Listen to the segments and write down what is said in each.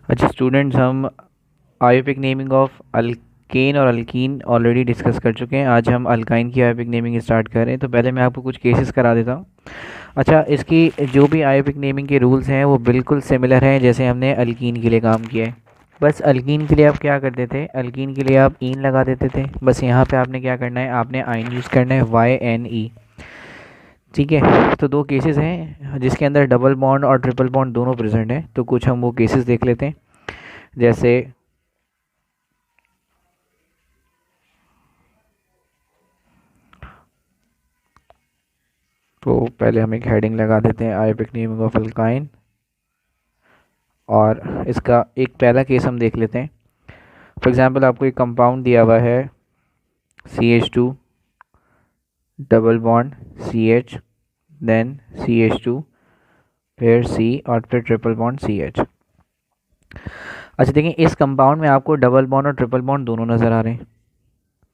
अच्छा स्टूडेंट्स, हम आयोपिक naming of alkane और अल्कीन ऑलरेडी डिस्कस कर चुके हैं। आज हम अल्काइन की आयोपिक नेमिंग स्टार्ट कर रहे हैं। तो पहले मैं आपको कुछ केसेस करा देता हूँ। अच्छा, इसकी जो भी आयोपिक नेमिंग के रूल्स हैं वो बिल्कुल सिमिलर हैं जैसे हमने अल्कीन के लिए काम किया है। बस अल्कीन के लिए आप क्या करते थे, अल्कीन के लिए आप ईन लगा देते थे। बस यहाँ पे आपने क्या करना है, आपने आइन यूज़ करना है, YNE। ठीक है, तो दो केसेस हैं जिसके अंदर डबल बॉन्ड और ट्रिपल बॉन्ड दोनों प्रेजेंट हैं। तो कुछ हम वो केसेस देख लेते हैं। जैसे तो पहले हम एक हेडिंग लगा देते हैं, आयोपिक नेमिंग ऑफ अल्काइन। और इसका एक पहला केस हम देख लेते हैं। फॉर एग्जांपल आपको एक कंपाउंड दिया हुआ है CH2 double bond CH, then CH2, फिर C और फिर ट्रिपल बॉन्ड CH। अच्छा देखिए, इस कंपाउंड में आपको डबल बॉन्ड और ट्रिपल बॉन्ड दोनों नज़र आ रहे हैं।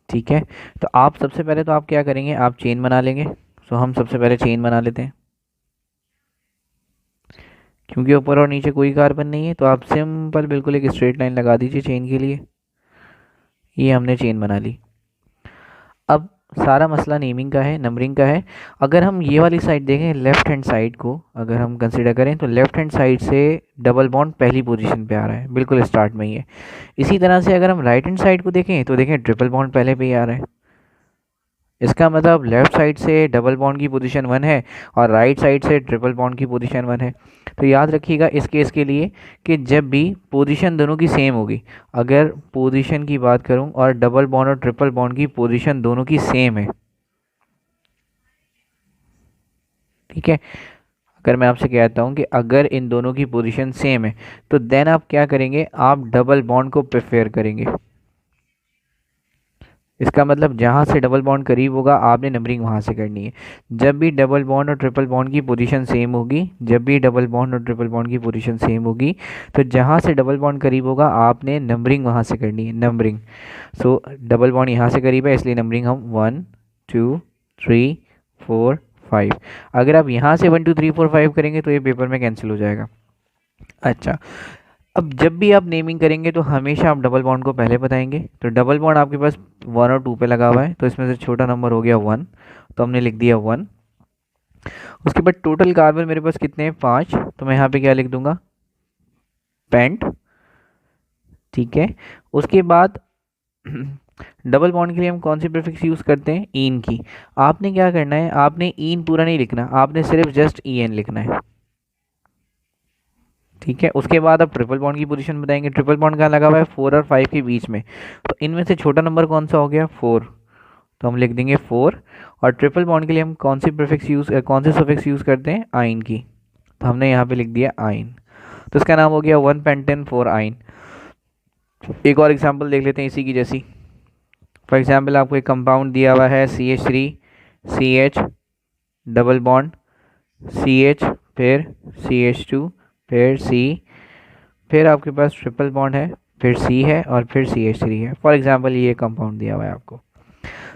ठीक है, तो आप सबसे पहले तो आप क्या करेंगे, आप चेन बना लेंगे। तो हम सबसे पहले चेन बना लेते हैं। क्योंकि ऊपर और नीचे कोई कार्बन नहीं है तो आप सिंपल बिल्कुल एक स्ट्रेट लाइन लगा दीजिए चेन के लिए। ये हमने चेन बना ली। अब सारा मसला नेमिंग का है, नंबरिंग का है। अगर हम ये वाली साइड देखें, लेफ्ट हैंड साइड को अगर हम कंसिडर करें तो लेफ्ट हैंड साइड से डबल बॉन्ड पहली पोजीशन पे आ रहा है, बिल्कुल स्टार्ट में ही है। इसी तरह से अगर हम राइट हैंड साइड को देखें तो देखें ट्रिपल बॉन्ड पहले पे ही आ रहा है। इसका मतलब लेफ़्ट साइड से डबल बॉन्ड की पोजीशन 1 है और राइट साइड से ट्रिपल बॉन्ड की पोजीशन 1 है। तो याद रखिएगा इस केस के लिए कि जब भी पोजीशन दोनों की सेम होगी, अगर पोजीशन की बात करूं और डबल बॉन्ड और ट्रिपल बॉन्ड की पोजीशन दोनों की सेम है, ठीक है, अगर मैं आपसे कहता हूं कि अगर इन दोनों की पोजीशन सेम है तो देन आप क्या करेंगे, आप डबल बॉन्ड को प्रेफर करेंगे। इसका मतलब जहाँ से डबल बॉन्ड करीब होगा आपने नंबरिंग वहाँ से करनी है। जब भी डबल बॉन्ड और ट्रिपल बॉन्ड की पोजीशन सेम होगी, जब भी डबल बॉन्ड और ट्रिपल बॉन्ड की पोजीशन सेम होगी, तो जहाँ से डबल बॉन्ड करीब होगा आपने नंबरिंग वहाँ से करनी है, नंबरिंग। सो डबल बॉन्ड यहाँ से करीब है इसलिए नंबरिंग हम 1 2 3 4 5। अगर आप यहाँ से 1 2 3 4 5 करेंगे तो ये पेपर में कैंसिल हो जाएगा। अच्छा, अब जब भी आप नेमिंग करेंगे तो हमेशा आप डबल बॉन्ड को पहले बताएंगे। तो डबल बॉन्ड आपके पास 1 और 2 पे लगा हुआ है तो इसमें से छोटा नंबर हो गया 1, तो हमने लिख दिया 1। उसके बाद टोटल कार्बन मेरे पास कितने हैं, 5, तो मैं यहाँ पे क्या लिख दूंगा, पेंट। ठीक है, उसके बाद डबल बॉन्ड के लिए हम कौन सी प्रीफिक्स यूज़ करते हैं, ईन की। आपने क्या करना है, आपने ईन पूरा नहीं लिखना, आपने सिर्फ जस्ट EN लिखना है। ठीक है, उसके बाद आप ट्रिपल बॉन्ड की पोजीशन बताएंगे। ट्रिपल बॉन्ड कहाँ लगा हुआ है, 4 और 5 के बीच में, तो इनमें से छोटा नंबर कौन सा हो गया, 4, तो हम लिख देंगे 4। और ट्रिपल बॉन्ड के लिए हम कौन सी प्रीफिक्स यूज़ कौन से सफिक्स यूज़ करते हैं, आइन की, तो हमने यहाँ पे लिख दिया आइन। तो इसका नाम हो गया 1 पेंटेन 4 आइन। एक और एग्जाम्पल देख लेते हैं इसी की जैसी। फॉर एग्जाम्पल आपको एक कंपाउंड दिया हुआ है CH3 CH double bond CH, फिर CH2, फिर C, फिर आपके पास ट्रिपल बॉन्ड है, फिर C है और फिर CH3 है। फॉर एग्जांपल ये कंपाउंड दिया हुआ है आपको।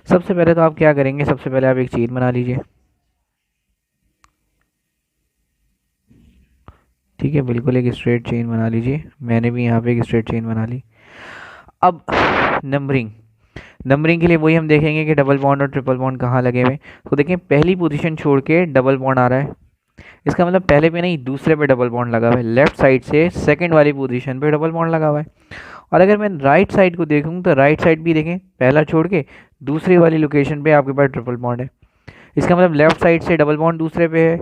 सबसे पहले तो आप क्या करेंगे, सबसे पहले आप एक चेन बना लीजिए। ठीक है, बिल्कुल एक स्ट्रेट चेन बना लीजिए। मैंने भी यहाँ पे एक स्ट्रेट चेन बना ली। अब नंबरिंग, नंबरिंग के लिए वही हम देखेंगे कि डबल बॉन्ड और ट्रिपल बॉन्ड कहाँ लगे हुए। तो देखें पहली पोजीशन छोड़ के डबल बॉन्ड आ रहा है, इसका मतलब पहले पे नहीं दूसरे पे डबल बॉन्ड लगा हुआ है। लेफ्ट साइड से सेकंड वाली पोजीशन पे डबल बॉन्ड लगा हुआ है। और अगर मैं राइट साइड को देखूँ तो राइट साइड भी देखें, पहला छोड़ के दूसरी वाली लोकेशन पे आपके पास ट्रिपल बॉन्ड है। इसका मतलब लेफ्ट साइड से डबल बॉन्ड दूसरे पे है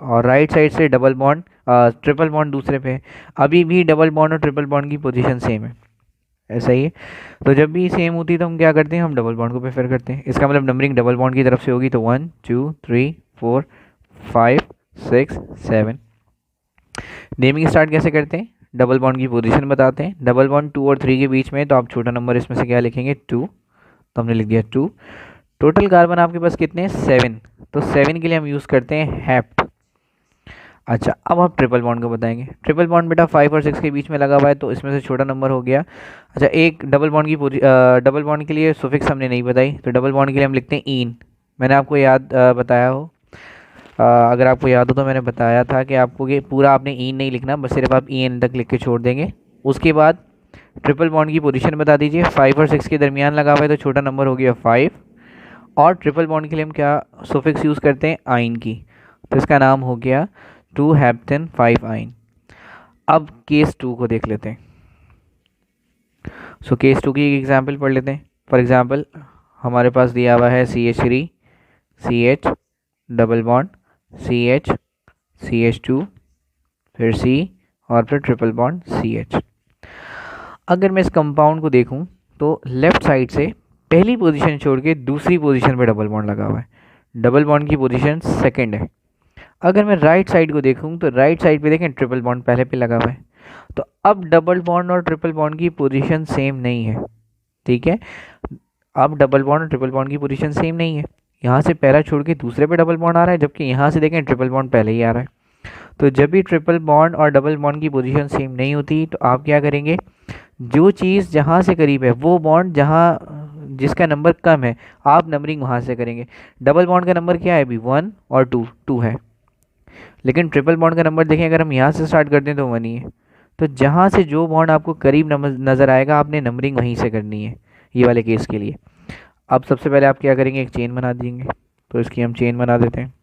और राइट साइड से डबल बॉन्ड ट्रिपल बॉन्ड दूसरे पे है। अभी भी डबल बॉन्ड और ट्रिपल बॉन्ड की पोजीशन सेम है, ऐसा ही है। तो जब भी सेम होती है तो हम क्या करते हैं, हम डबल बॉन्ड को प्रेफर करते हैं। इसका मतलब नंबरिंग डबल बॉन्ड की तरफ से होगी, तो 1 2 3 4 5 6 7। नेमिंग स्टार्ट कैसे करते हैं, डबल बॉन्ड की पोजीशन बताते हैं। डबल बॉन्ड 2 और 3 के बीच में, तो आप छोटा नंबर इसमें से क्या लिखेंगे, 2, तो हमने लिख दिया 2। टोटल कार्बन आपके पास कितने हैं, 7, तो 7 के लिए हम यूज़ करते हैं हेप्ट। अच्छा, अब आप ट्रिपल बॉन्ड को बताएंगे। ट्रिपल बॉन्ड बेटा 5 और 6 के बीच में लगा हुआ है तो इसमें से छोटा नंबर हो गया। अच्छा, एक डबल बॉन्ड की डबल बॉन्ड के लिए सुफिक्स हमने नहीं बताई, तो डबल बॉन्ड के लिए हम लिखते हैं ईन। मैंने आपको याद बताया हो, अगर आपको याद हो तो मैंने बताया था कि आपको ये पूरा आपने ईन नहीं लिखना, बस सिर्फ आप ईन तक लिख के छोड़ देंगे। उसके बाद ट्रिपल बॉन्ड की पोजीशन बता दीजिए। 5 और 6 के दरमियान लगा हुआ है तो छोटा नंबर हो गया 5। और ट्रिपल बॉन्ड के लिए हम क्या सुफिक्स यूज़ करते हैं, आइन की, तो इसका नाम हो गया 2 हेप्टेन 5 आइन। अब केस 2 को देख लेते हैं। सो केस 2 की एक एग्जांपल पढ़ लेते हैं। फॉर एग्जांपल हमारे पास दिया हुआ है CH3 CH double bond CH CH2 फिर C और फिर ट्रिपल बॉन्ड CH। अगर मैं इस कंपाउंड को देखूं तो लेफ्ट साइड से पहली पोजीशन छोड़ के दूसरी पोजीशन पे डबल बॉन्ड लगा हुआ है। डबल बॉन्ड की पोजीशन सेकंड है। अगर मैं राइट साइड को देखूं तो राइट साइड पे देखें ट्रिपल बॉन्ड पहले पे लगा हुआ है। तो अब डबल बॉन्ड और ट्रिपल बॉन्ड की पोजीशन सेम नहीं है, ठीक है। अब डबल बॉन्ड और ट्रिपल बॉन्ड की पोजीशन सेम नहीं है। यहाँ से पहला छोड़ के दूसरे पे डबल बॉन्ड आ रहा है, जबकि यहाँ से देखें ट्रिपल बॉन्ड पहले ही आ रहा है। तो जब भी ट्रिपल बॉन्ड और डबल बॉन्ड की पोजीशन सेम नहीं होती तो आप क्या करेंगे, जो चीज़ जहाँ से करीब है वो बॉन्ड जहाँ जिसका नंबर कम है आप नंबरिंग वहाँ से करेंगे। डबल बॉन्ड का नंबर क्या है अभी 1 और 2 है, लेकिन ट्रिपल बॉन्ड का नंबर देखें अगर हम यहाँ से स्टार्ट करते हैं तो 1 ही है। तो जहाँ से जो बॉन्ड आपको करीब नज़र आएगा आपने नंबरिंग वहीं से करनी है ये वाले केस के लिए। अब सबसे पहले आप क्या करेंगे, एक चेन बना देंगे। तो इसकी हम चेन बना देते हैं।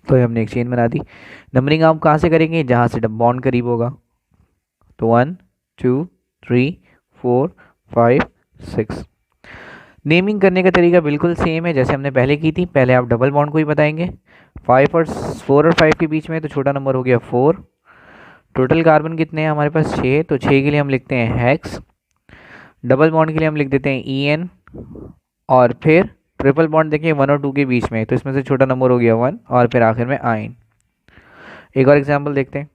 तो हमने एक चेन बना दी। नंबरिंग आप कहाँ से करेंगे, जहाँ से बॉन्ड करीब होगा। तो 1 2 3 4 5 6। नेमिंग करने का तरीका बिल्कुल सेम है जैसे हमने पहले की थी। पहले आप डबल बॉन्ड को ही बताएंगे। 4 और 5 के बीच में तो छोटा नंबर हो गया 4। टोटल कार्बन कितने हैं हमारे पास 6, तो 6 के लिए हम लिखते हैं हेक्स। डबल बॉन्ड के लिए हम लिख देते हैं EN। और फिर ट्रिपल बॉन्ड देखिए 1 और 2 के बीच में, तो इसमें से छोटा नंबर हो गया 1 और फिर आखिर में आइन। एक और एग्जांपल देखते हैं।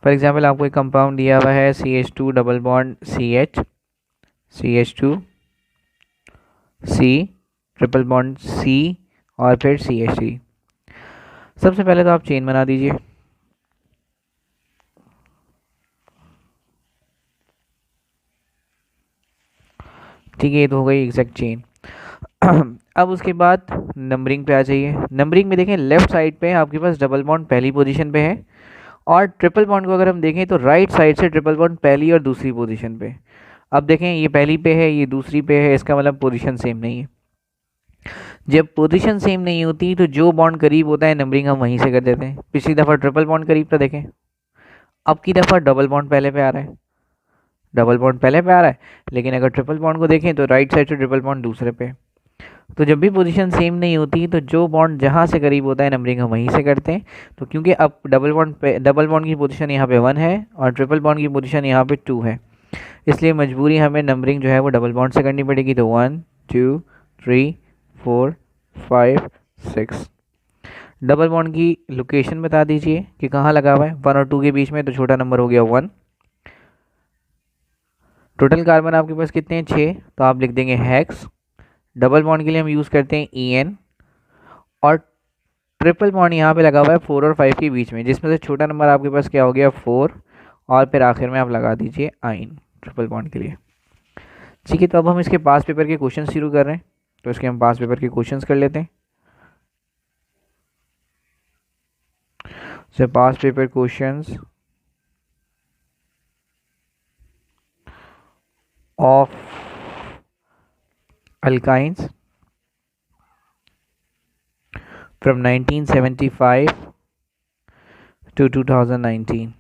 फॉर एग्जांपल आपको एक कंपाउंड दिया हुआ है CH2 double bond CH CH2 C triple bond C और फिर CH3। सबसे पहले तो आप चेन बना दीजिए। ठीक है, ये तो हो गई एग्जैक्ट चेन। अब उसके बाद नंबरिंग पे आ जाइए। नंबरिंग में देखें लेफ्ट साइड पे आपके पास डबल बॉन्ड पहली पोजीशन पे है, और ट्रिपल बॉन्ड को अगर हम देखें तो राइट साइड से ट्रिपल बॉन्ड पहली और दूसरी पोजीशन पे। अब देखें ये पहली पे है ये दूसरी पे है, इसका मतलब पोजीशन सेम नहीं है। जब पोजीशन सेम नहीं होती तो जो बॉन्ड करीब होता है नंबरिंग हम वहीं से कर देते हैं। पिछली दफ़ा ट्रिपल बॉन्ड करीब था देखें, अब की दफ़ा डबल बॉन्ड पहले पे आ रहा है। डबल बॉन्ड पहले पे आ रहा है, लेकिन अगर ट्रिपल बॉन्ड को देखें तो राइट साइड से ट्रिपल बॉन्ड दूसरे पे। तो जब भी पोजीशन सेम नहीं होती तो जो बॉन्ड जहाँ से करीब होता है नंबरिंग हम वहीं से करते हैं। तो क्योंकि अब डबल बॉन्ड की पोजीशन यहाँ पे 1 है और ट्रिपल बॉन्ड की पोजीशन यहाँ पे 2 है, इसलिए मजबूरी हमें नंबरिंग जो है वो डबल बॉन्ड से करनी पड़ेगी। तो 1 2 3 4 5 6। डबल बॉन्ड की लोकेशन बता दीजिए कि कहाँ लगा हुआ है। 1 और 2 के बीच में, तो छोटा नंबर हो गया 1। टोटल कार्बन आपके पास कितने हैं 6, तो आप लिख देंगे हेक्स। डबल बॉन्ड के लिए हम यूज़ करते हैं EN, और ट्रिपल बॉन्ड यहाँ पे लगा हुआ है 4 और 5 के बीच में, जिसमें से छोटा नंबर आपके पास क्या हो गया 4, और फिर आखिर में आप लगा दीजिए आइन ट्रिपल बॉन्ड के लिए। ठीक है, तो अब हम इसके पास पेपर के क्वेश्चन शुरू कर रहे हैं। तो इसके हम पास पेपर के क्वेश्चंस कर लेते हैं। So past paper questions of alkynes from 1975 to 2019।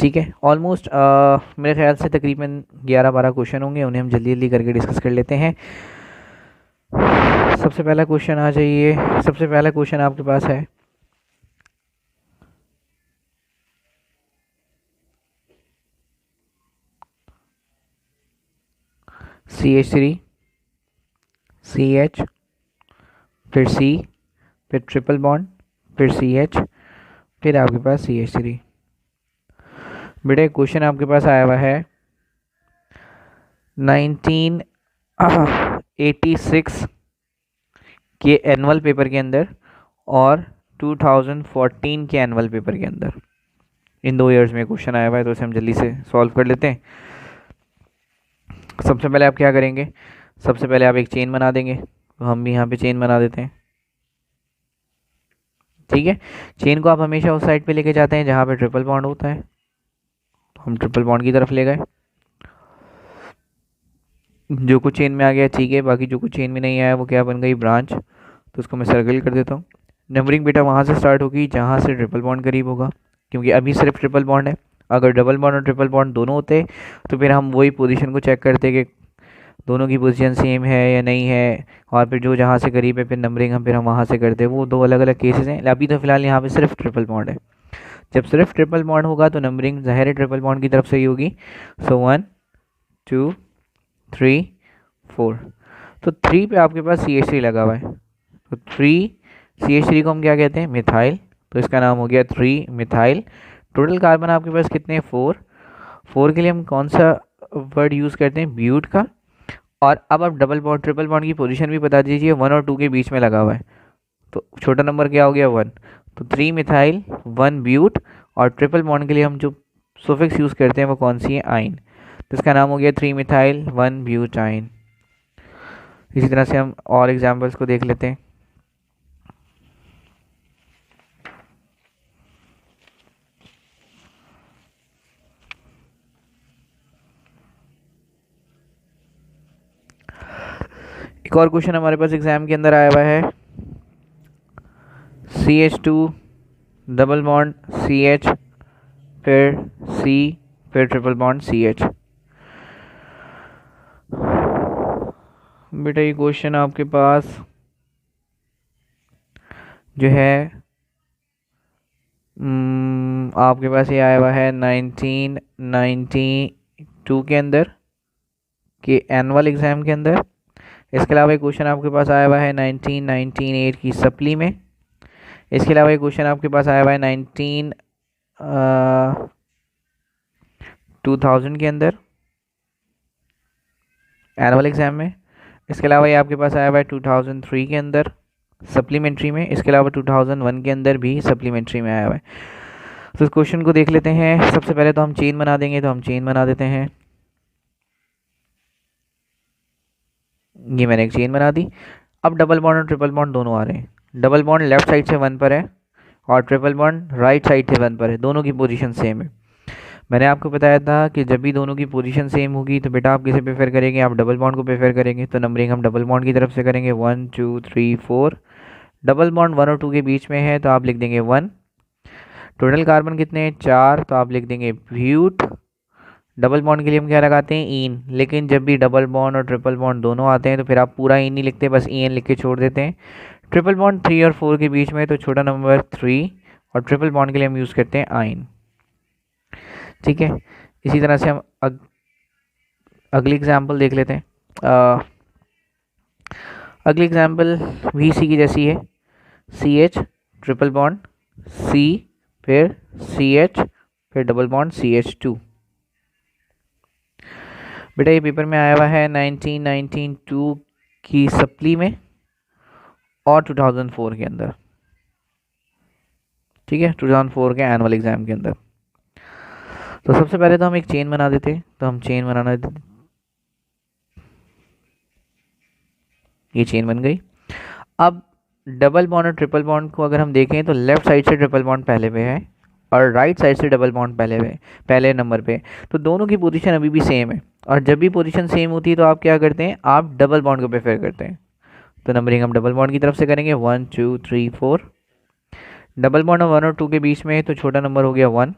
ठीक है, ऑलमोस्ट मेरे ख्याल से तकरीबन 11-12 क्वेश्चन होंगे, उन्हें हम जल्दी जल्दी करके डिस्कस कर लेते हैं। सबसे पहला क्वेश्चन आ जाइए। सबसे पहला क्वेश्चन आपके पास है CH3 CH फिर C फिर ट्रिपल बॉन्ड फिर CH फिर आपके पास CH3। बेटे क्वेश्चन आपके पास आया हुआ है 1986 के एनुअल पेपर के अंदर और 2014 के एनुअल पेपर के अंदर। इन 2 ईयर्स में क्वेश्चन आया हुआ है, तो इसे हम जल्दी से सॉल्व कर लेते हैं। सबसे पहले आप क्या करेंगे, सबसे पहले आप एक चेन बना देंगे, तो हम भी यहाँ पे चेन बना देते हैं। ठीक है, चेन को आप हमेशा उस साइड पे लेके जाते हैं जहाँ पे ट्रिपल बॉन्ड होता है, तो हम ट्रिपल बॉन्ड की तरफ ले गए। जो कुछ चेन में आ गया ठीक है, बाकी जो कुछ चेन में नहीं आया वो क्या बन गई, ब्रांच, तो उसको मैं सर्कल कर देता हूँ। नंबरिंग बेटा वहाँ से स्टार्ट होगी जहाँ से ट्रिपल बॉन्ड करीब होगा, क्योंकि अभी सिर्फ ट्रिपल बॉन्ड है। अगर डबल बॉन्ड और ट्रिपल बॉन्ड दोनों होते तो फिर हम वही पोजीशन को चेक करते कि दोनों की पोजीशन सेम है या नहीं है, और फिर जो जहाँ से करीब है फिर नंबरिंग हम वहाँ से करते हैं। वो 2 अलग अलग केसेस हैं। अभी तो फिलहाल यहाँ पे सिर्फ ट्रिपल बॉन्ड है। जब सिर्फ ट्रिपल बॉन्ड होगा तो नंबरिंग ज़ाहिर है ट्रिपल बॉन्ड की तरफ से ही होगी। सो 1 2 3 4, तो 3 पे आपके पास CH3 लगा हुआ है, तो 3 CH3 को हम क्या कहते हैं, मिथाइल, तो इसका नाम हो गया 3 मिथाइल। टोटल कार्बन आपके पास कितने हैं, 4। 4 के लिए हम कौन सा वर्ड यूज़ करते हैं, ब्यूट का। और अब आप डबल बॉन्ड ट्रिपल बॉन्ड की पोजीशन भी बता दीजिए, 1 और 2 के बीच में लगा हुआ है, तो छोटा नंबर क्या हो गया, 1। तो 3 मिथाइल 1 ब्यूट, और ट्रिपल बॉन्ड के लिए हम जो सुफिक्स यूज़ करते हैं वो कौन सी है, आइन, तो इसका नाम हो गया 3 मिथाइल 1 ब्यूटाइन। इसी तरह से हम और एग्जांपल्स को देख लेते हैं। एक और क्वेश्चन हमारे पास एग्जाम के अंदर आया हुआ है, CH2 डबल बॉन्ड CH, फिर C, फिर ट्रिपल बॉन्ड CH। बेटा ये क्वेश्चन आपके पास जो है आपके पास ये आया हुआ है 1992 के अंदर के एनुअल एग्ज़ाम के अंदर। इसके अलावा एक क्वेश्चन आपके पास आया हुआ है 1998 की सप्ली में। इसके अलावा एक क्वेश्चन आपके पास आया हुआ है 2000 के अंदर एनुअल एग्ज़ाम में। इसके अलावा ये आपके पास आया हुआ है 2003 के अंदर सप्लीमेंट्री में। इसके अलावा 2001 के अंदर भी सप्लीमेंट्री में आया हुआ है। तो इस क्वेश्चन को देख लेते हैं। सबसे पहले तो हम चेन बना देंगे, तो हम चेन बना देते हैं। ये मैंने एक चेन बना दी। अब डबल बॉन्ड और ट्रिपल बॉन्ड दोनों आ रहे हैं। डबल बॉन्ड लेफ्ट साइड से 1 पर है और ट्रिपल बॉन्ड राइट साइड से 1 पर है, दोनों की पोजीशन सेम है। मैंने आपको बताया था कि जब भी दोनों की पोजीशन सेम होगी तो बेटा आप किसे प्रेफर करेंगे, आप डबल बॉन्ड को प्रेफर करेंगे। तो नंबरिंग हम डबल बॉन्ड की तरफ से करेंगे, 1 2 3 4। डबल बॉन्ड 1 और 2 के बीच में है तो आप लिख देंगे 1। टोटल कार्बन कितने हैं, 4, तो आप लिख देंगे ब्यूट। डबल बॉन्ड के लिए हम क्या लगाते हैं, इन, लेकिन जब भी डबल बॉन्ड और ट्रिपल बॉन्ड दोनों आते हैं तो फिर आप पूरा इन नहीं लिखते, बस इन लिख के छोड़ देते हैं। ट्रिपल बॉन्ड 3 और 4 के बीच में तो छोटा नंबर 3, और ट्रिपल बॉन्ड के लिए हम यूज़ करते हैं आइन। ठीक है, इसी तरह से हम अगली एग्जाम्पल देख लेते हैं। अगली एग्जाम्पल VC की जैसी है, CH ट्रिपल बॉन्ड C, फिर CH, फिर डबल बॉन्ड CH2। बेटा ये पेपर में आया हुआ है 1992 की सप्ली में और 2004 के अंदर। ठीक है, 2004 के एनुअल एग्जाम के अंदर। तो सबसे पहले तो हम एक चेन बना देते हैं, तो हम चेन बनाना देते, ये चेन बन गई। अब डबल बॉन्ड और ट्रिपल बॉन्ड को अगर हम देखें तो लेफ्ट साइड से ट्रिपल बॉन्ड पहले पे है और राइट साइड से डबल बॉन्ड पहले नंबर पे, तो दोनों की पोजीशन अभी भी सेम है। और जब भी पोजीशन सेम होती है तो आप क्या करते हैं, आप डबल बॉन्ड को प्रेफर करते हैं। तो नंबरिंग हम डबल बॉन्ड की तरफ से करेंगे, 1 2 3 4। डबल बॉन्ड 1 और 2 के बीच में है तो छोटा नंबर हो गया 1।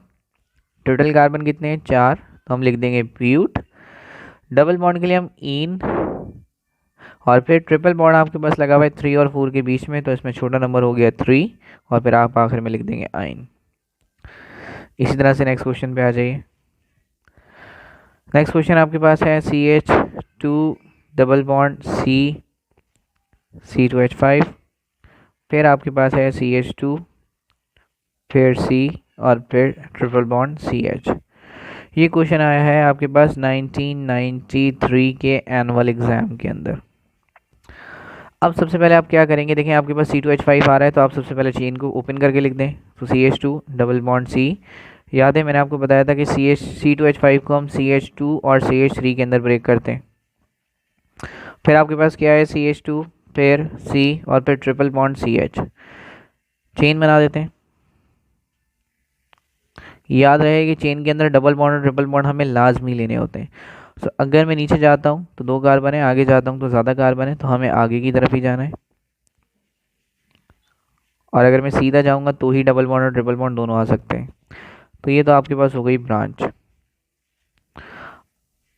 टोटल कार्बन कितने हैं, 4, तो हम लिख देंगे ब्यूट। डबल बॉन्ड के लिए हम इन, और फिर ट्रिपल बॉन्ड आपके पास लगा हुआ है 3 और 4 के बीच में, तो इसमें छोटा नंबर हो गया 3, और फिर आप आखिर में लिख देंगे आइन। इसी तरह से नेक्स्ट क्वेश्चन पे आ जाइए। नेक्स्ट क्वेश्चन आपके पास है CH2 डबल बॉन्ड C2H5, फिर आपके पास है CH2, फिर C, और फिर ट्रिपल बॉन्ड CH। ये क्वेश्चन आया है आपके पास 1993 के एनुअल एग्ज़ाम के अंदर। अब सबसे पहले आप क्या करेंगे, देखें आपके पास C2H5 आ रहा है, तो आप सबसे पहले चेन को ओपन करके लिख दें। तो CH2 डबल बॉन्ड C, याद है मैंने आपको बताया था कि C2H5 को हम CH2 और CH3 के अंदर ब्रेक करते हैं। फिर आपके पास क्या है, CH2 फिर C और फिर ट्रिपल बॉन्ड CH, चेन बना देते हैं। याद रहे कि चेन के अंदर डबल बॉन्ड और ट्रिपल बॉन्ड हमें लाजमी लेने होते हैं। तो अगर मैं नीचे जाता हूँ तो 2 कार्बन है, आगे जाता हूँ तो ज़्यादा कार्बन है, तो हमें आगे की तरफ ही जाना है। और अगर मैं सीधा जाऊँगा तो ही डबल बॉन्ड और ट्रिपल बॉन्ड दोनों आ सकते हैं। तो ये तो आपके पास हो गई ब्रांच।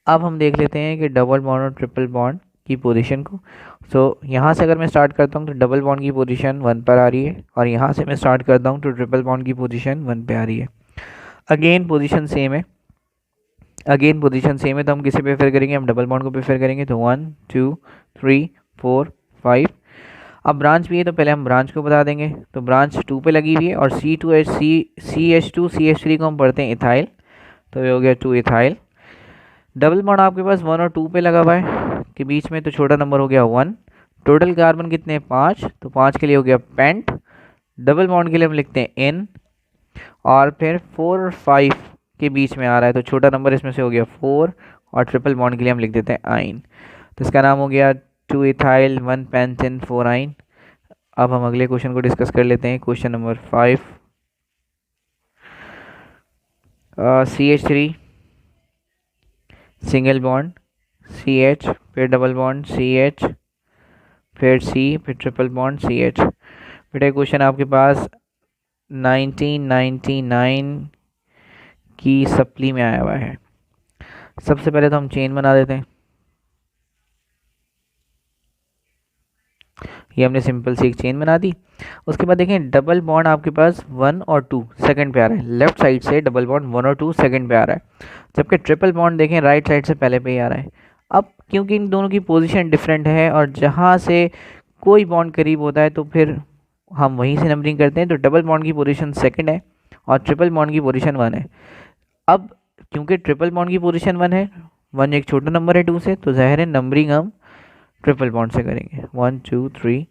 अब हम देख लेते हैं कि डबल बॉन्ड और ट्रिपल बॉन्ड की पोजीशन को। यहाँ से अगर मैं स्टार्ट करता हूँ तो डबल बॉन्ड की पोजीशन 1 पर आ रही है, और यहाँ से मैं स्टार्ट करता हूँ तो ट्रिपल बॉन्ड की पोजीशन 1 पे आ रही है। अगेन पोजीशन सेम है, तो हम किसे प्रेफर करेंगे, हम डबल बॉन्ड को प्रेफर करेंगे। तो 1 2 3 4 5। अब ब्रांच भी है तो पहले हम ब्रांच को बता देंगे। तो ब्रांच 2 पे लगी हुई है, और CH2 CH3 को हम पढ़ते हैं इथाइल, तो ये हो गया 2 इथाइल। डबल बॉन्ड आपके पास 1 और 2 पे लगा हुआ है के बीच में, तो छोटा नंबर हो गया 1। टोटल कार्बन कितने, 5, तो 5 के लिए हो गया पेंट। डबल बॉन्ड के लिए हम लिखते हैं N, और फिर 4 और 5 के बीच में आ रहा है, तो छोटा नंबर इसमें से हो गया 4, और ट्रिपल बॉन्ड के लिए हम लिख देते हैं आइन। तो इसका नाम हो गया 2 इथाइल 1 पेंटेन 4 आइन। अब हम अगले क्वेश्चन को डिस्कस कर लेते हैं, question number 5। CH3 single bond CH, फिर डबल बॉन्ड CH, फिर C, फिर ट्रिपल बॉन्ड CH। बेटा क्वेश्चन आपके पास 1999 की सप्ली में आया हुआ है। सबसे पहले तो हम चेन बना देते हैं। ये हमने सिंपल सी एक चेन बना दी। उसके बाद देखें डबल बॉन्ड आपके पास 1 और 2 सेकंड पे आ रहा है, लेफ्ट साइड से डबल बॉन्ड 1 और 2 सेकंड पे आ रहा है, जबकि ट्रिपल बॉन्ड देखें राइट साइड से पहले पे ही आ रहा है। अब क्योंकि इन दोनों की पोजीशन डिफरेंट है, और जहाँ से कोई बॉन्ड करीब होता है तो फिर हम वहीं से नंबरिंग करते हैं। तो डबल बॉन्ड की पोजीशन सेकंड है और ट्रिपल बॉन्ड की पोजीशन 1 है। अब क्योंकि ट्रिपल बॉन्ड की पोजीशन 1 है, 1 एक छोटा नंबर है 2 से, तो ज़ाहिर है नंबरिंग हम ट्रिपल बॉन्ड से करेंगे। 1 2 3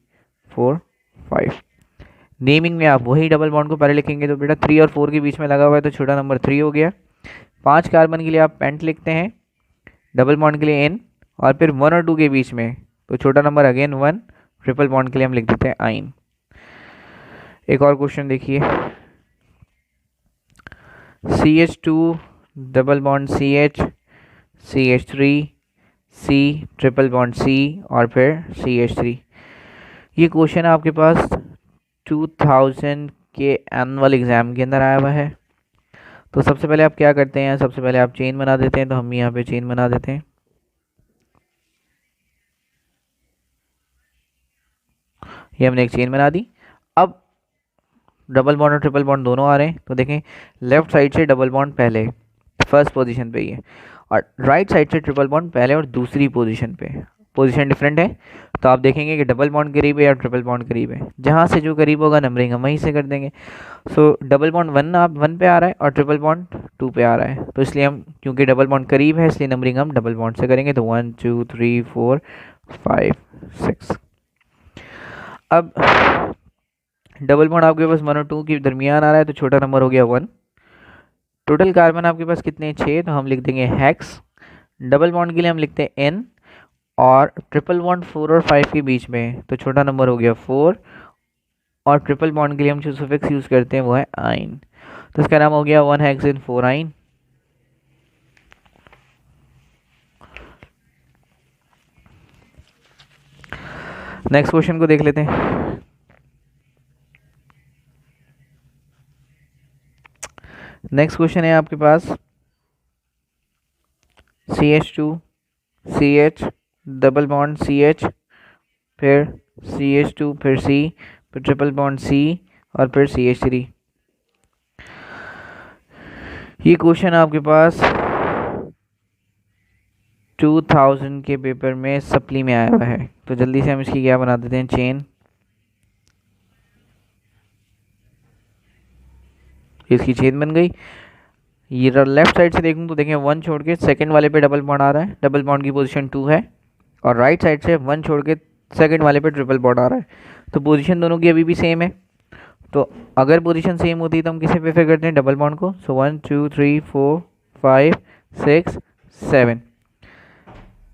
4 5। नेमिंग में आप वही डबल बॉन्ड को पहले लिखेंगे, तो बेटा 3 और 4 के बीच में लगा हुआ है, तो छोटा नंबर 3 हो गया। 5 कार्बन के लिए आप पेंट लिखते हैं, डबल बॉन्ड के लिए N, और फिर 1 और 2 के बीच में तो छोटा नंबर अगेन 1, ट्रिपल बॉन्ड के लिए हम लिख देते हैं आइन। एक और क्वेश्चन देखिए, CH2 double bond CH, CH3 C, triple bond C, और फिर CH3। ये क्वेश्चन आपके पास 2000 के एनुअल एग्ज़ाम के अंदर आया हुआ है। तो सबसे पहले आप क्या करते हैं, सबसे पहले आप चेन बना देते हैं। तो हम यहाँ पे चेन बना देते हैं। ये हमने एक चेन बना दी। अब डबल बॉन्ड और ट्रिपल बॉन्ड दोनों आ रहे हैं, तो देखें लेफ्ट साइड से डबल बॉन्ड पहले फर्स्ट पोजीशन पे ही है, और राइट साइड से ट्रिपल बॉन्ड पहले और दूसरी पोजीशन पे। पोजीशन डिफरेंट है, तो आप देखेंगे कि डबल बॉन्ड करीब है या ट्रिपल बॉन्ड करीब है, जहाँ से जो करीब होगा नंबरिंग हम वहीं से कर देंगे। सो डबल बॉन्ड 1 पे आ रहा है और ट्रिपल बॉन्ड 2 पे आ रहा है, तो इसलिए हम क्योंकि डबल बॉन्ड करीब है इसलिए नंबरिंग हम डबल बॉन्ड से करेंगे। तो 1 2 3 4 5 6। अब डबल बॉन्ड आपके पास 1 और 2 के दरमियान आ रहा है, तो छोटा नंबर हो गया 1। टोटल कार्बन आपके पास कितने, 6, तो हम लिख देंगे हेक्स। डबल बॉन्ड के लिए हम लिखते हैं N, और ट्रिपल बॉन्ड 4 और 5 के बीच में, तो छोटा नंबर हो गया 4, और ट्रिपल बॉन्ड के लिए हम जो सुफिक्स यूज़ करते हैं वो है आइन, तो इसका नाम हो गया 1 हेक्सेन 4 आइन। नेक्स्ट क्वेश्चन को देख लेते हैं। नेक्स्ट क्वेश्चन है आपके पास CH2 CH double bond CH, फिर CH2, फिर C, फिर ट्रिपल बॉन्ड C, और फिर CH3। ये क्वेश्चन आपके पास 2000 के पेपर में सप्ली में आया हुआ है, तो जल्दी से हम इसकी क्या बना देते हैं, चेन। इसकी चेन बन गई। ये लेफ्ट साइड से देखूँ तो देखें 1 छोड़ के सेकंड वाले पे डबल बॉन्ड आ रहा है, डबल बॉन्ड की पोजीशन 2 है, और राइट साइड से 1 छोड़ के सेकंड वाले पे ट्रिपल बॉन्ड आ रहा है, तो पोजीशन दोनों की अभी भी सेम है। तो अगर पोजीशन सेम होती है तो हम किसे प्रेफर करते हैं, डबल बॉन्ड को। सो 1 2 3 4 5 6 7,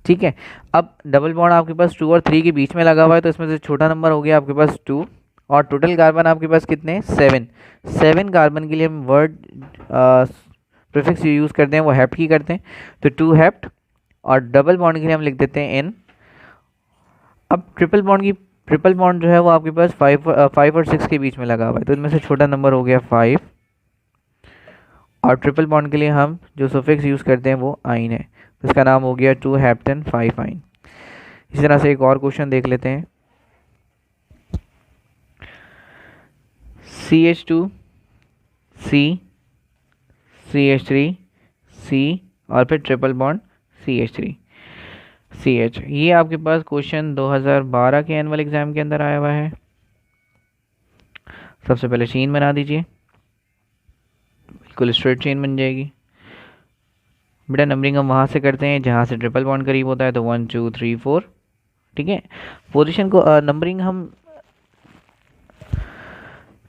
ठीक है। अब डबल बॉन्ड आपके पास 2 और 3 के बीच में लगा हुआ है, तो इसमें से छोटा नंबर हो गया आपके पास 2, और टोटल कार्बन आपके पास कितने हैं, 7। 7 कार्बन के लिए हम वर्ड प्रीफिक्स यूज़ करते हैं वो हेप्ट की करते हैं, तो 2 हेप्ट, और डबल बॉन्ड के लिए हम लिख देते हैं n। अब ट्रिपल बॉन्ड जो है वो आपके पास 5 और 6 के बीच में लगा हुआ है, तो इनमें से छोटा नंबर हो गया 5, और ट्रिपल बॉन्ड के लिए हम जो सफिक्स यूज़ करते हैं वो आइन है, तो इसका नाम हो गया 2 हेप्टन 5 आइन। इसी तरह से एक और क्वेश्चन देख लेते हैं। CH2 C CH3 C और फिर ट्रिपल बॉन्ड CH3 CH। ये आपके पास क्वेश्चन 2012 के एनुअल एग्जाम के अंदर आया हुआ है। सबसे पहले चेन बना दीजिए, बिल्कुल स्ट्रेट चेन बन जाएगी। बेटा नंबरिंग हम वहाँ से करते हैं जहाँ से ट्रिपल बॉन्ड करीब होता है, तो 1 2 3 4, ठीक है। पोजीशन को नंबरिंग हम,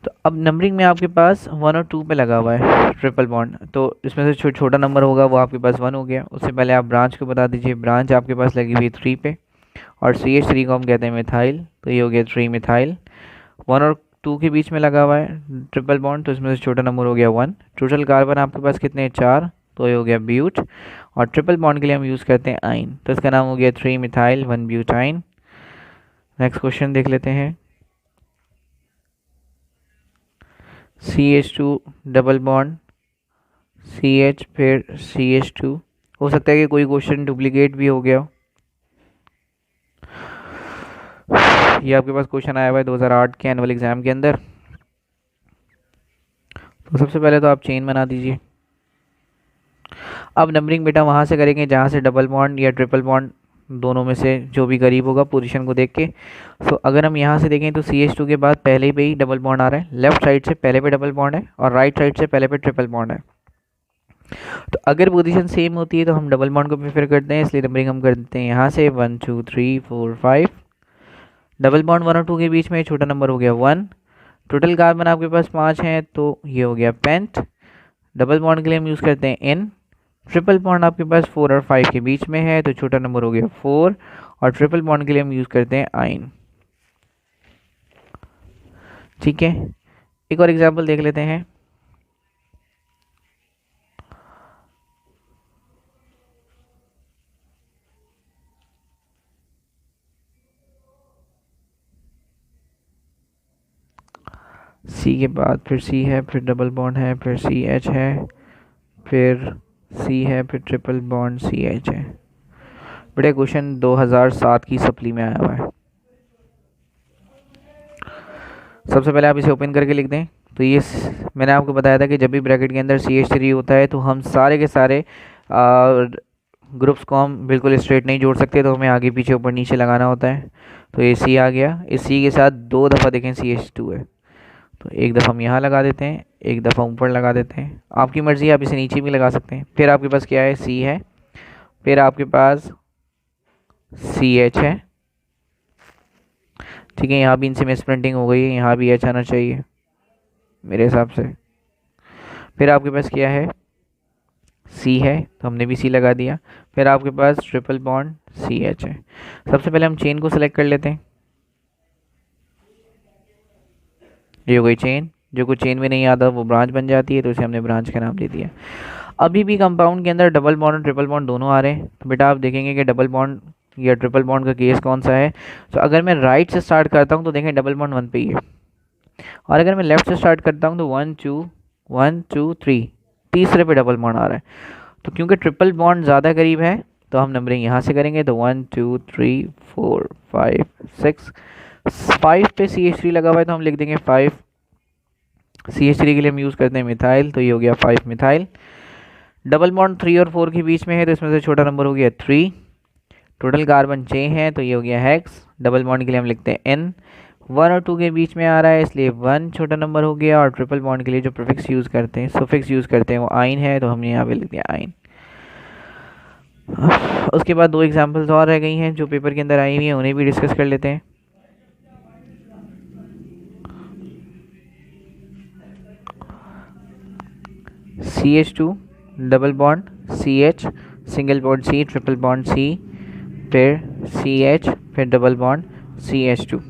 तो अब नंबरिंग में आपके पास 1 और 2 पे लगा हुआ है ट्रिपल बॉन्ड, तो इसमें से छोटा नंबर होगा वो आपके पास 1 हो गया। उससे पहले आप ब्रांच को बता दीजिए, ब्रांच आपके पास लगी हुई है 3 पे, और CH3 को हम कहते हैं मिथाइल, तो ये हो गया 3 मिथाइल। 1 और 2 के बीच में लगा हुआ है ट्रिपल बॉन्ड, तो इसमें से छोटा नंबर हो गया 1। टोटल कार्बन आपके पास कितने हैं, 4, तो ये हो गया ब्यूट, और ट्रिपल बॉन्ड के लिए हम यूज़ करते हैं आइन, तो इसका नाम हो गया 3 मिथाइल 1 ब्यूटाइन। नेक्स्ट क्वेश्चन देख लेते हैं। CH2 डबल बॉन्ड CH फिर CH2, हो सकता है कि कोई क्वेश्चन डुप्लीकेट भी हो गया हो। ये आपके पास क्वेश्चन आया हुआ है 2008 के एनुअल एग्जाम के अंदर। तो सबसे पहले तो आप चेन बना दीजिए। अब नंबरिंग बेटा वहाँ से करेंगे जहाँ से डबल बॉन्ड या ट्रिपल बॉन्ड दोनों में से जो भी करीब होगा पोजीशन को देख के। तो अगर हम यहाँ से देखें तो CH2 के बाद पहले पे ही डबल बॉन्ड आ रहा है, लेफ्ट साइड से पहले पे डबल बॉन्ड है, और राइट साइड से पहले पे ट्रिपल बॉन्ड है। तो अगर पोजीशन सेम होती है तो हम डबल बॉन्ड को प्रेफर करते हैं, इसलिए नंबरिंग हम कर देते हैं यहाँ से 1 2 3 4 5। डबल बॉन्ड 1 और 2 के बीच में छोटा नंबर हो गया 1। टोटल कार्बन आपके पास 5 हैं, तो ये हो गया पेंट। डबल बॉन्ड के लिए हम यूज़ करते हैं n। ट्रिपल बॉन्ड आपके पास 4 और 5 के बीच में है, तो छोटा नंबर हो गया 4, और ट्रिपल बॉन्ड के लिए हम यूज़ करते हैं आइन, ठीक है। एक और एग्जांपल देख लेते हैं। C के बाद फिर C है, फिर डबल बॉन्ड है, फिर CH है, फिर C है, फिर ट्रिपल बॉन्ड CH है। बड़े क्वेश्चन 2007 की सप्ली में आया हुआ है। सबसे पहले आप इसे ओपन करके लिख दें। तो ये मैंने आपको बताया था कि जब भी ब्रैकेट के अंदर CH3 होता है तो हम सारे के सारे ग्रुप्स को हम बिल्कुल स्ट्रेट नहीं जोड़ सकते, तो हमें आगे पीछे ऊपर नीचे लगाना होता है। तो ये C आ गया, इस C के साथ 2 दफ़ा देखें CH2 है, तो एक दफ़ा हम यहाँ लगा देते हैं, एक दफ़ा ऊपर लगा देते हैं, आपकी मर्ज़ी, आप इसे नीचे भी लगा सकते हैं। फिर आपके पास क्या है, C है, फिर आपके पास CH है, ठीक है। यहाँ भी इनसे मिस प्रिंटिंग हो गई है, यहाँ भी H आना चाहिए मेरे हिसाब से। फिर आपके पास क्या है, C है, तो हमने भी C लगा दिया। फिर आपके पास ट्रिपल बॉन्ड CH है। सबसे पहले हम चेन को सिलेक्ट कर लेते हैं। ये हो गई चेन, जो कुछ चेन में नहीं आता वो ब्रांच बन जाती है, तो इसे हमने ब्रांच का नाम दे दिया। अभी भी कंपाउंड के अंदर डबल बॉन्ड और ट्रिपल बॉन्ड दोनों आ रहे हैं, तो बेटा आप देखेंगे कि डबल बॉन्ड या ट्रिपल बॉन्ड का केस कौन सा है। तो अगर मैं राइट से स्टार्ट करता हूँ तो देखें डबल बॉन्ड 1 पे ही है, और अगर मैं लेफ्ट से स्टार्ट करता हूँ तो 1 2 3 तीसरे पे डबल बॉन्ड आ रहा है। तो क्योंकि ट्रिपल बॉन्ड ज़्यादा करीब है तो हम नंबरिंग यहाँ से करेंगे, तो 1 2 3 4 5 6। 5 पे CH3 लगा हुआ है तो हम लिख देंगे 5। CH3 के लिए हम यूज़ करते हैं मिथाइल, तो ये हो गया 5 मिथाइल। डबल बॉन्ड 3 और 4 के बीच में है, तो इसमें से छोटा नंबर हो गया 3। टोटल कार्बन 6 है, तो ये हो गया हेक्स। डबल बॉन्ड के लिए हम लिखते हैं n। 1 और 2 के बीच में आ रहा है, इसलिए 1 छोटा नंबर हो गया, और ट्रिपल बॉन्ड के लिए जो प्रीफिक्स यूज़ करते हैं, सफिक्स यूज़ करते हैं वो आइन है, तो हमने यहाँ पे लिख दिया आइन। उसके बाद 2 एग्जांपल्स और रह गई हैं जो पेपर के अंदर आई हुई हैं, उन्हें भी डिस्कस कर लेते हैं। CH2 double bond CH, single bond C, triple bond C, फिर CH, फिर डबल बॉन्ड CH2।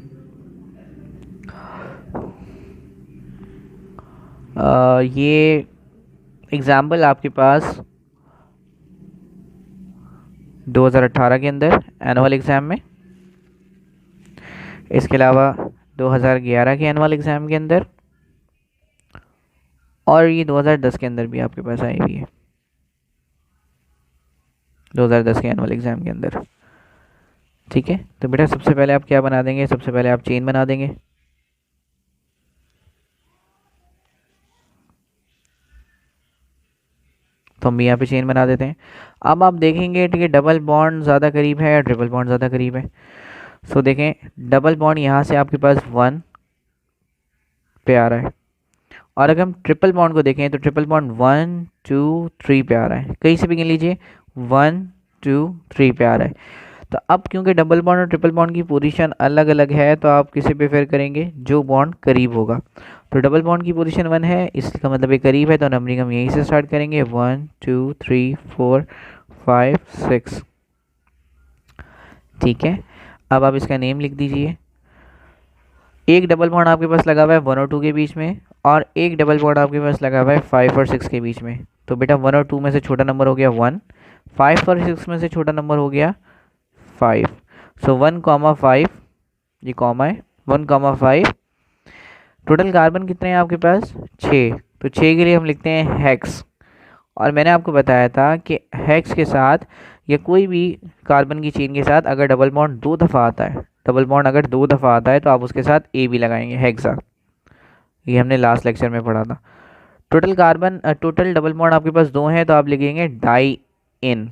ये एग्जाम्पल आपके पास 2018 के अंदर एनुअल एग्ज़ाम में, इसके अलावा 2011 के एनुअल एग्ज़ाम के अंदर, और ये 2010 के अंदर भी आपके पास आई हुई है, 2010 के एनुअल एग्ज़ाम के अंदर। ठीक है, तो बेटा सबसे पहले आप क्या बना देंगे, सबसे पहले आप चेन बना देंगे। तो हम भी यहाँ पे चेन बना देते हैं। अब आप देखेंगे ठीक है, डबल बॉन्ड ज़्यादा करीब है या ट्रिपल बॉन्ड ज़्यादा करीब है। सो देखें, डबल बॉन्ड यहाँ से आपके पास 1 पे आ रहा है, और अगर हम ट्रिपल बॉन्ड को देखें तो ट्रिपल बॉन्ड 1 2 3 पे आ रहा है। कहीं से भी गिन लीजिए, 1 2 3 पे आ रहा है। तो अब क्योंकि डबल बॉन्ड और ट्रिपल बॉन्ड की पोजीशन अलग अलग है, तो आप किसे प्रेफर करेंगे, जो बॉन्ड करीब होगा। तो डबल बॉन्ड की पोजीशन 1 है, इसका मतलब ये करीब है, तो नंबरिंग हम यहीं से स्टार्ट करेंगे, 1 2 3 4 5 6। ठीक है, अब आप इसका नेम लिख दीजिए। एक डबल बॉन्ड आपके पास लगा हुआ है 1 और 2 के बीच में, और एक डबल बॉन्ड आपके पास लगा हुआ है 5 और 6 के बीच में। तो बेटा 1 और 2 में से छोटा नंबर हो गया 1, 5 और 6 में से छोटा नंबर हो गया 5। सो 1,5, ये कॉमा है, 1,5। टोटल कार्बन कितने हैं आपके पास, 6। तो 6 के लिए हम लिखते हैं हेक्स। और मैंने आपको बताया था कि हेक्स के साथ या कोई भी कार्बन की चेन के साथ अगर डबल बॉन्ड 2 दफ़ा आता है, डबल बॉन्ड अगर 2 दफ़ा आता है, तो आप उसके साथ ए भी लगाएंगे, हेक्सा। ये हमने लास्ट लेक्चर में पढ़ा था। टोटल डबल बॉन्ड आपके पास 2 हैं, तो आप लिखेंगे डाई इन।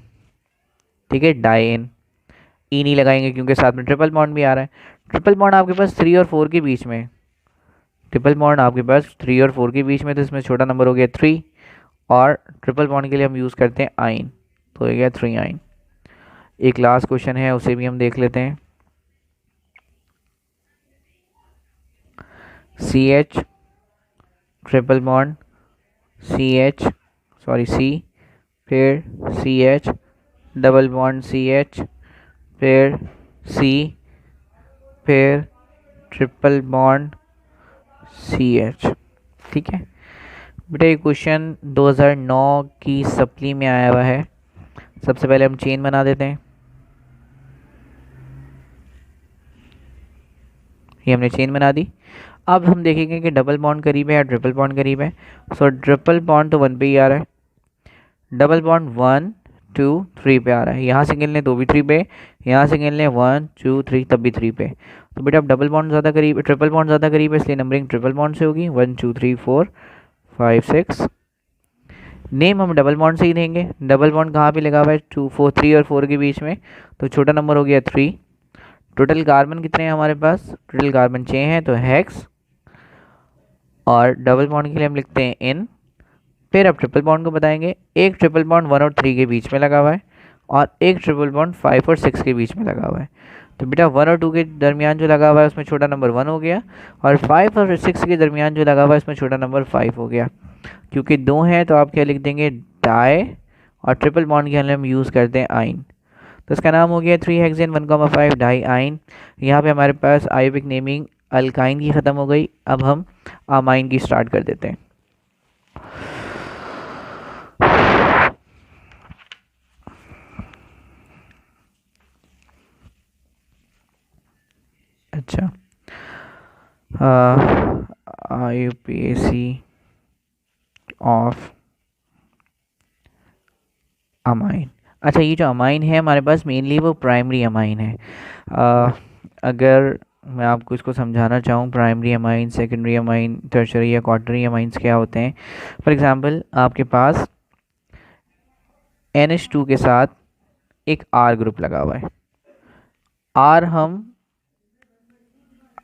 ठीक है, डाई इन। ई नहीं लगाएंगे क्योंकि साथ में ट्रिपल बॉन्ड भी आ रहा है। ट्रिपल बॉन्ड आपके पास 3 और 4 के बीच में, ट्रिपल बॉन्ड आपके पास 3 और 4 के बीच में, तो इसमें छोटा नंबर हो गया 3, और ट्रिपल बॉन्ड के लिए हम यूज़ करते हैं आइन, तो हो गया 3 आइन। एक लास्ट क्वेश्चन है, उसे भी हम देख लेते हैं। CH triple bond CH, sorry C, फिर CH डबल बॉन्ड CH, फिर C, फिर ट्रिपल बॉन्ड CH। ठीक है बेटा, ये क्वेश्चन 2009 की सप्ली में आया हुआ है। सबसे पहले हम चेन बना देते हैं। ये हमने चेन बना दी। अब हम देखेंगे कि डबल बॉन्ड करीब है या ट्रिपल बॉन्ड करीब है। सो ट्रिपल बॉन्ड तो 1 पे ही आ रहा है, डबल बॉन्ड 1 2 3 पे आ रहा है। यहाँ से गिन लें 2 भी 3 पे, यहाँ से गिन लें 1 2 3 तब भी 3 पे। तो बेटा अब डबल बॉन्ड ज़्यादा करीब, ट्रिपल बॉन्ड ज़्यादा करीब है, इसलिए नंबरिंग ट्रिपल बॉन्ड से होगी, 1 2 3 4 5 6। नेम हम डबल बॉन्ड से ही देंगे। डबल बॉन्ड कहाँ पे लगा हुआ है, 2 4 3 और 4 के बीच में, तो छोटा नंबर हो गया 3। टोटल कार्बन कितने हैं हमारे पास, टोटल कार्बन 6 हैं, तो हेक्स। और डबल बॉन्ड के लिए हम लिखते हैं इन। फिर अब ट्रिपल बॉन्ड को बताएंगे। एक ट्रिपल बॉन्ड 1 और 3 के बीच में लगा हुआ है, और एक ट्रिपल बॉन्ड 5 और 6 के बीच में लगा हुआ है। तो बेटा 1 और 2 के दरमियान जो लगा हुआ है उसमें छोटा नंबर 1 हो गया, और 5 और 6 के दरमियान जो लगा हुआ है उसमें छोटा नंबर 5 हो गया। क्योंकि 2 हैं तो आप क्या लिख देंगे, डाई, और ट्रिपल बॉन्ड के लिए हम यूज़ करते हैं आइन। तो इसका नाम हो गया 3 हेक्सेन 1,5 डाई आइन। यहाँ पे हमारे पास आयोबिक नेमिंग अल्काइन की ख़त्म हो गई। अब हम अमाइन की स्टार्ट कर देते हैं। अच्छा, IUPAC ऑफ अमाइन। अच्छा, ये जो अमाइन है हमारे पास मेनली वो प्राइमरी अमाइन है। अगर मैं आपको इसको समझाना चाहूँ, primary amine, secondary amine, tertiary या क्वार्टरी अमाइंस क्या होते हैं। फॉर एग्जांपल आपके पास NH2 के साथ एक R ग्रुप लगा हुआ है। R हम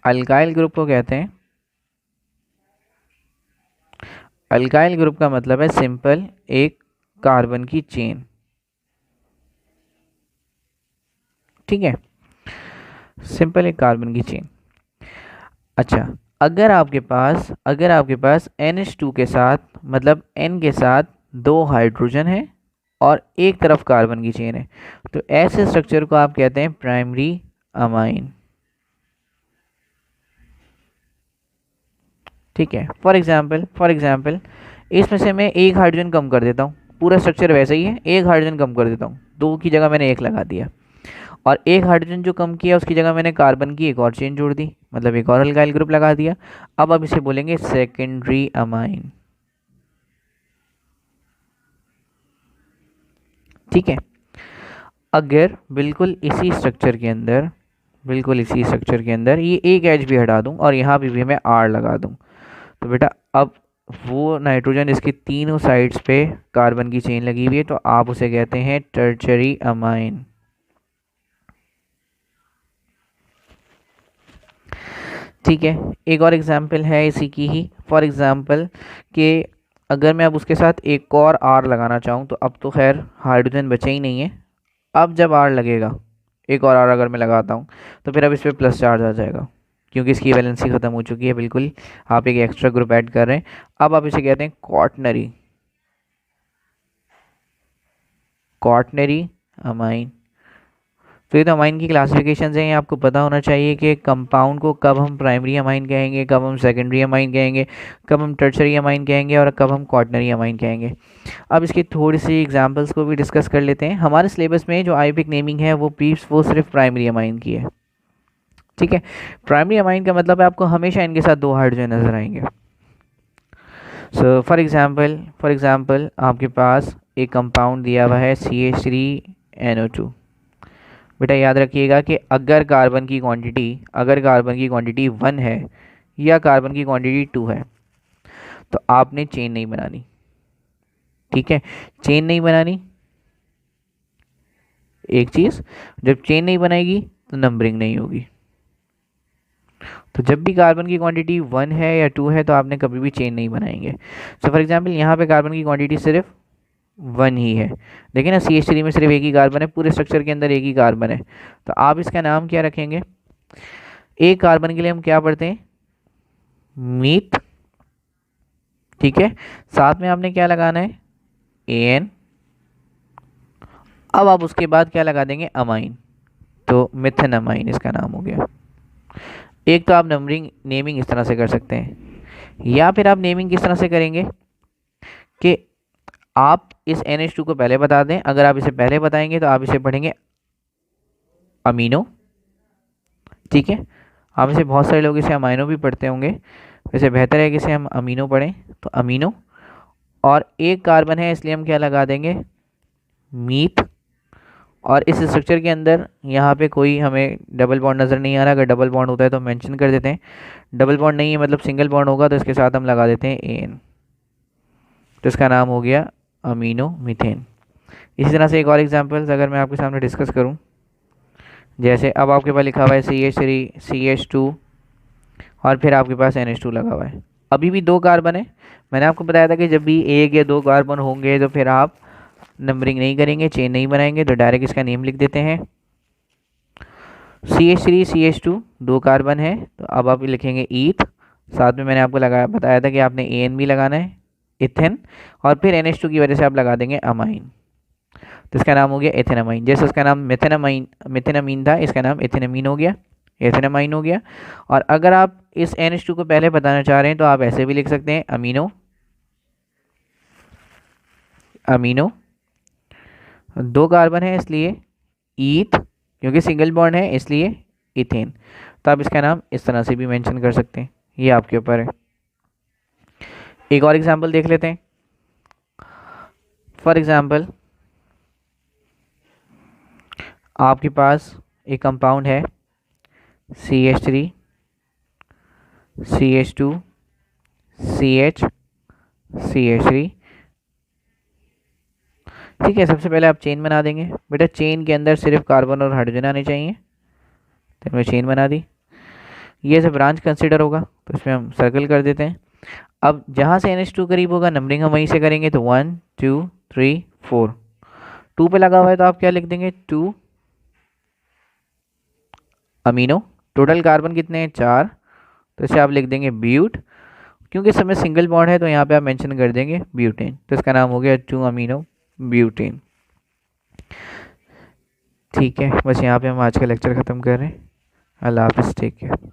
अल्काइल ग्रुप को कहते हैं। अल्काइल ग्रुप का मतलब है सिंपल एक कार्बन की चेन। ठीक है, सिंपल एक कार्बन की चेन। अच्छा, अगर आपके पास NH2 के साथ मतलब N के साथ दो हाइड्रोजन है और एक तरफ कार्बन की चेन है, तो ऐसे स्ट्रक्चर को आप कहते हैं प्राइमरी अमाइन। ठीक है, फॉर एग्जाम्पल इसमें से मैं एक हाइड्रोजन कम कर देता हूँ, पूरा स्ट्रक्चर वैसा ही है, एक हाइड्रोजन कम कर देता हूँ, दो की जगह मैंने एक लगा दिया, और एक हाइड्रोजन जो कम किया उसकी जगह मैंने कार्बन की एक और चेन जोड़ दी, मतलब एक और अल्काइल ग्रुप लगा दिया। अब इसे बोलेंगे सेकेंडरी अमाइन। ठीक है, अगर बिल्कुल इसी स्ट्रक्चर के अंदर ये एक एच भी हटा दूं और यहाँ भी मैं आर लगा दूं, तो बेटा अब वो नाइट्रोजन इसके तीनों साइड्स पे कार्बन की चेन लगी हुई है, तो आप उसे कहते हैं टर्शरी अमाइन। ठीक है, एक और एग्जाम्पल है इसी की ही, फॉर एग्जाम्पल कि अगर मैं अब उसके साथ एक और आर लगाना चाहूँ, तो अब तो खैर हाइड्रोजन बचे ही नहीं है, अब जब आर लगेगा, एक और आर अगर मैं लगाता हूँ, तो फिर अब इस पर प्लस चार्ज आ जाएगा, क्योंकि इसकी वैलेंसी ख़त्म हो चुकी है, बिल्कुल आप एक एक्स्ट्रा ग्रुप ऐड कर रहे हैं। अब आप इसे कहते हैं क्वार्टनरी अमाइन। तो ये तो अमाइन की क्लासिफिकेशन हैं, ये आपको पता होना चाहिए कि कंपाउंड को कब हम प्राइमरी अमाइन कहेंगे, कब हम सेकेंडरी अमाइन कहेंगे, कब हम टर्शरी अमाइन कहेंगे और कब हम क्वार्टनरी अमाइन कहेंगे। अब इसकी थोड़ी सी एग्जांपल्स को भी डिस्कस कर लेते हैं। हमारे सिलेबस में जो आईयूपीएक नेमिंग है वो सिर्फ प्राइमरी अमाइन की है। ठीक है, प्राइमरी अमाइन का मतलब है आपको हमेशा इनके साथ दो हाइड्रोजन नजर आएंगे। सो फॉर एग्जाम्पल आपके पास एक कंपाउंड दिया हुआ है CH3NO2। बेटा याद रखिएगा कि अगर कार्बन की क्वांटिटी 1 है या कार्बन की क्वांटिटी 2 है, तो आपने चेन नहीं बनानी। ठीक है, चेन नहीं बनानी, एक चीज़, जब चेन नहीं बनाएगी तो नंबरिंग नहीं होगी। तो जब भी कार्बन की क्वांटिटी 1 है या 2 है तो आपने कभी भी चेन नहीं बनाएंगे। सो फॉर एग्जांपल यहाँ पे कार्बन की क्वांटिटी सिर्फ 1 ही है, देखिए ना CH3 में सिर्फ एक ही कार्बन है, पूरे स्ट्रक्चर के अंदर एक ही कार्बन है, तो आप इसका नाम क्या रखेंगे? एक कार्बन के लिए हम क्या पढ़ते हैं? मीथ। ठीक है, साथ में आपने क्या लगाना है? AN। अब आप उसके बाद क्या लगा देंगे? अमाइन, तो मिथेन अमाइन इसका नाम हो गया। एक तो आप नेमिंग इस तरह से कर सकते हैं, या फिर आप नेमिंग किस तरह से करेंगे कि आप इस NH2 को पहले बता दें। अगर आप इसे पहले बताएंगे तो आप इसे पढ़ेंगे अमीनो। ठीक है, आप इसे बहुत सारे लोग इसे अमाइनो भी पढ़ते होंगे, वैसे बेहतर है कि इसे हम अमीनो पढ़ें, तो अमीनो। और एक कार्बन है इसलिए हम क्या लगा देंगे? मीथ। और इस स्ट्रक्चर के अंदर यहाँ पे कोई हमें डबल बॉन्ड नज़र नहीं आ रहा, अगर डबल बॉन्ड होता है तो मेंशन कर देते हैं, डबल बॉन्ड नहीं है मतलब सिंगल बॉन्ड होगा तो इसके साथ हम लगा देते हैं AN, तो इसका नाम हो गया अमीनो मीथेन। इसी तरह से एक और एग्जांपल्स अगर मैं आपके सामने डिस्कस करूं, जैसे अब आपके पास लिखा हुआ है CH3 CH2 और फिर आपके पास NH2 लगा हुआ है, अभी भी दो कार्बन है। मैंने आपको बताया था कि जब भी एक या दो कार्बन होंगे तो फिर आप नंबरिंग नहीं करेंगे, चेन नहीं बनाएंगे, तो डायरेक्ट इसका नेम लिख देते हैं। CH3 CH2 दो कार्बन है, तो अब आप लिखेंगे ईथ, साथ में मैंने आपको बताया था कि आपने AN भी लगाना है, इथेन, और फिर NH2 की वजह से आप लगा देंगे अमाइन, तो इसका नाम हो गया एथेनामाइन। जैसे उसका नाम मिथेनामीन था, इसका नाम एथेनामीन हो गया, एथेनामाइन हो गया। और अगर आप इस NH2 को पहले बताना चाह रहे हैं तो आप ऐसे भी लिख सकते हैं अमीनो अमीनो, दो कार्बन है इसलिए ईथ, क्योंकि सिंगल बॉन्ड है इसलिए इथेन, तो आप इसका नाम इस तरह से भी मेंशन कर सकते हैं, ये आपके ऊपर है। एक और एग्जांपल देख लेते हैं। फॉर एग्जांपल आपके पास एक कंपाउंड है CH3 CH2 CH CH3। ठीक है, सबसे पहले आप चेन बना देंगे। बेटा चेन के अंदर सिर्फ कार्बन और हाइड्रोजन आने चाहिए, तो मैं चेन बना दी। ये ऐसे ब्रांच कंसिडर होगा तो इसमें हम सर्कल कर देते हैं। अब जहाँ से NH2 करीब होगा नंबरिंग हम वहीं से करेंगे, तो 1 2 3 4, 2 पे लगा हुआ है तो आप क्या लिख देंगे? 2 अमीनो। टोटल कार्बन कितने हैं? 4, तो इसे आप लिख देंगे ब्यूट, क्योंकि इस समय सिंगल बॉन्ड है तो यहाँ पे आप मेंशन कर देंगे ब्यूटेन, तो इसका नाम हो गया 2 अमीनो ब्यूटेन। ठीक है, बस यहाँ पे हम आज का लेक्चर ख़त्म कर रहे हैं। अल्लाह हाफ़िज़, टेक केयर।